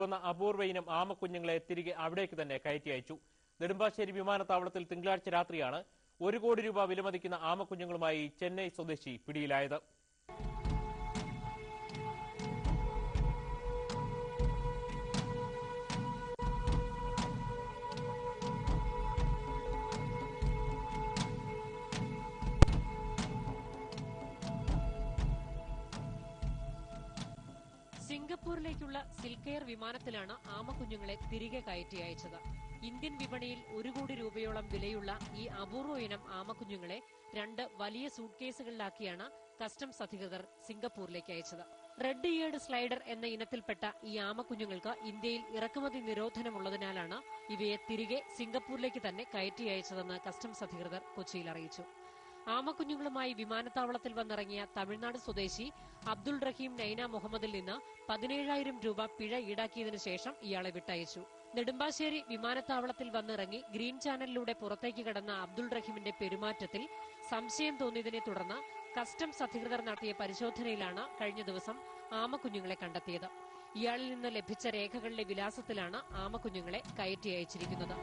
അപൂർവ ഇനം ആമക്കുഞ്ഞുങ്ങളെ തിരികെ അവിടേക്ക് തന്നെ കയറ്റി അയച്ചു. നെടുമ്പാശ്ശേരി വിമാനത്താവളത്തിൽ തിങ്കളാഴ്ച രാത്രിയാണ് 1 കോടി രൂപ വിലമതിക്കുന്ന ആമക്കുഞ്ഞുങ്ങളുമായി ചെന്നൈ സ്വദേശി പിടിയിലായത്. സിംഗപ്പൂരിലേക്കുള്ള സിൽക്ക് എയർ വിമാനത്തിലാണ് ആമക്കുഞ്ഞുങ്ങളെ തിരികെ കയറ്റി അയച്ചത്. ഇന്ത്യൻ വിപണിയിൽ 1 കോടി രൂപയോളം വിലയുള്ള ഈ അപൂർവ ഇനം ആമക്കുഞ്ഞുങ്ങളെ 2 വലിയ സൂട്ട്കേസുകളിലാക്കിയാണ് കസ്റ്റംസ് അധികൃതർ സിംഗപ്പൂരിലേക്ക് അയച്ചത്. റെഡ് ഇയേർഡ് സ്ലൈഡർ എന്ന ഇനത്തിൽപ്പെട്ട ഈ ആമക്കുഞ്ഞുങ്ങൾക്ക് ഇന്ത്യയിൽ ഇറക്കുമതി നിരോധനമുള്ളതിനാലാണ് ഇവയെ തിരികെ സിംഗപ്പൂരിലേക്ക് തന്നെ കയറ്റി അയച്ചതെന്ന് കസ്റ്റംസ് അധികൃതർ കൊച്ചിയിൽ അറിയിച്ചു. ആമക്കുഞ്ഞുങ്ങളുമായി വിമാനത്താവളത്തിൽ വന്നിറങ്ങിയ തമിഴ്നാട് സ്വദേശി അബ്ദുൾ റഹീം നൈന മുഹമ്മദിൽ നിന്ന് 17,000 രൂപ പിഴ ഈടാക്കിയതിനു ശേഷം ഇയാളെ വിട്ടയച്ചു. നെടുമ്പാശ്ശേരി വിമാനത്താവളത്തിൽ വന്നിറങ്ങി ഗ്രീൻ ചാനലിലൂടെ പുറത്തേക്ക് കടന്ന അബ്ദുൾ റഹീമിന്റെ പെരുമാറ്റത്തിൽ സംശയം തോന്നിയതിനെ തുടർന്ന് കസ്റ്റംസ് അധികൃതർ നടത്തിയ പരിശോധനയിലാണ് കഴിഞ്ഞ ദിവസം ആമക്കുഞ്ഞുങ്ങളെ കണ്ടെത്തിയത്. ഇയാളിൽ നിന്ന് ലഭിച്ച രേഖകളിലെ വിലാസത്തിലാണ് ആമക്കുഞ്ഞുങ്ങളെ കയറ്റി അയച്ചിരിക്കുന്നത്.